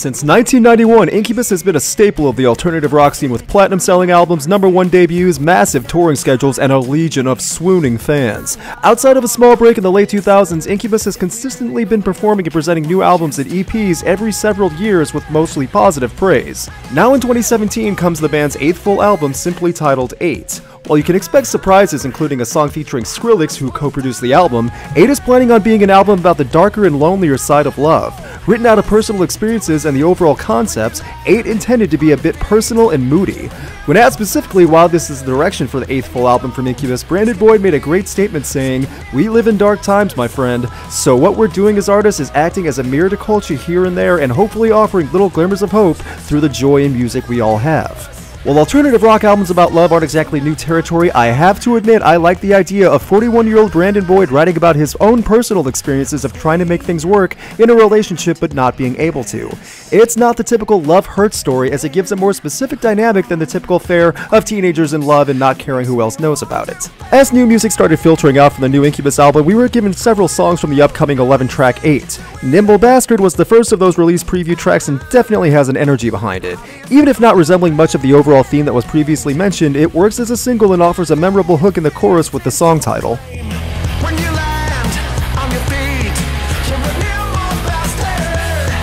Since 1991, Incubus has been a staple of the alternative rock scene with platinum-selling albums, #1 debuts, massive touring schedules, and a legion of swooning fans. Outside of a small break in the late 2000s, Incubus has consistently been performing and presenting new albums and EPs every several years with mostly positive praise. Now in 2017 comes the band's 8th full album, simply titled 8. While you can expect surprises, including a song featuring Skrillex, who co-produced the album, 8 is planning on being an album about the darker and lonelier side of love. Written out of personal experiences and the overall concepts, 8 intended to be a bit personal and moody. When asked specifically why this is the direction for the 8th full album from Incubus, Brandon Boyd made a great statement saying, "We live in dark times, my friend, so what we're doing as artists is acting as a mirror to culture here and there and hopefully offering little glimmers of hope through the joy in music we all have." While alternative rock albums about love aren't exactly new territory, I have to admit I like the idea of 41-year-old Brandon Boyd writing about his own personal experiences of trying to make things work in a relationship but not being able to. It's not the typical love-hurt story, as it gives a more specific dynamic than the typical fare of teenagers in love and not caring who else knows about it. As new music started filtering out from the new Incubus album, we were given several songs from the upcoming 11-track 8. Nimble Bastard was the first of those release preview tracks and definitely has an energy behind it. Even if not resembling much of the overall theme that was previously mentioned, it works as a single and offers a memorable hook in the chorus with the song title. When you land on your feet, you're a nimble bastard,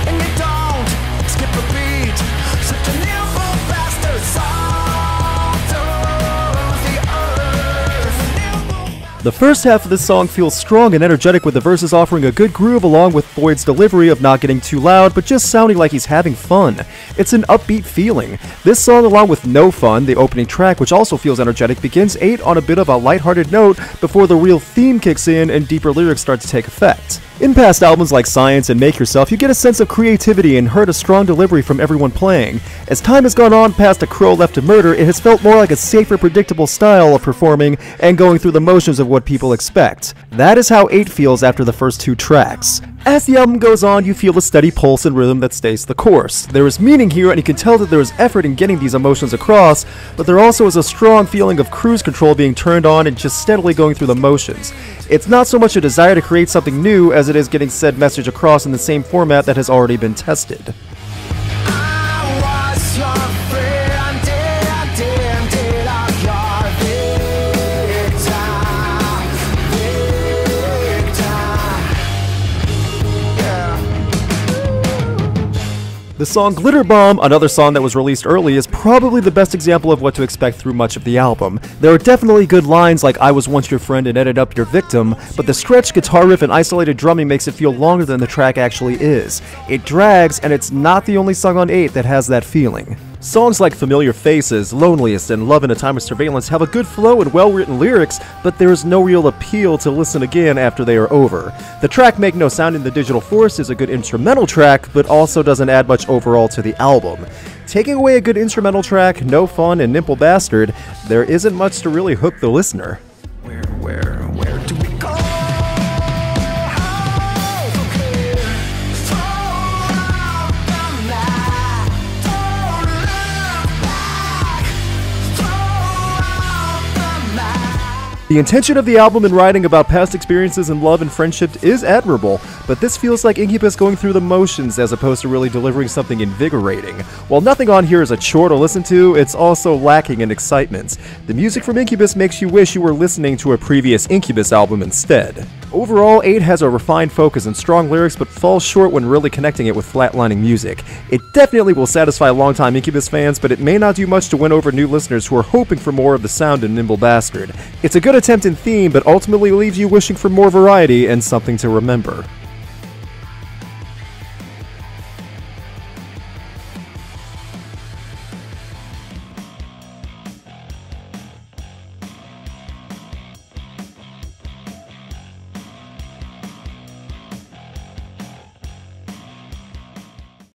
and you don't skip a beat. Such a nimble bastard, salt of the earth. The first half of this song feels strong and energetic, with the verses offering a good groove along with Boyd's delivery of not getting too loud but just sounding like he's having fun. It's an upbeat feeling. This song, along with No Fun, the opening track, which also feels energetic, begins 8 on a bit of a lighthearted note before the real theme kicks in and deeper lyrics start to take effect. In past albums like Science and Make Yourself, you get a sense of creativity and heard a strong delivery from everyone playing. As time has gone on past A Crow Left to Murder, it has felt more like a safer, predictable style of performing and going through the motions of what people expect. That is how 8 feels after the first 2 tracks. As the album goes on, you feel the steady pulse and rhythm that stays the course. There is meaning here, and you can tell that there is effort in getting these emotions across, but there also is a strong feeling of cruise control being turned on and just steadily going through the motions. It's not so much a desire to create something new as it is getting said message across in the same format that has already been tested. The song Glitter Bomb, another song that was released early, is probably the best example of what to expect through much of the album. There are definitely good lines like "I was once your friend and ended up your victim," but the stretched guitar riff and isolated drumming makes it feel longer than the track actually is. It drags, and it's not the only song on 8 that has that feeling. Songs like Familiar Faces, Loneliest, and Love in a Time of Surveillance have a good flow and well-written lyrics, but there is no real appeal to listen again after they are over. The track Make No Sound in the Digital Forest is a good instrumental track, but also doesn't add much overall to the album. Taking away a good instrumental track, No Fun, and Nimble Bastard, there isn't much to really hook the listener. Where do we go? The intention of the album in writing about past experiences in love and friendship is admirable, but this feels like Incubus going through the motions as opposed to really delivering something invigorating. While nothing on here is a chore to listen to, it's also lacking in excitement. The music from Incubus makes you wish you were listening to a previous Incubus album instead. Overall, 8 has a refined focus and strong lyrics, but falls short when really connecting it with flatlining music. It definitely will satisfy longtime Incubus fans, but it may not do much to win over new listeners who are hoping for more of the sound in Nimble Bastard. It's a good attempt in theme, but ultimately leaves you wishing for more variety and something to remember.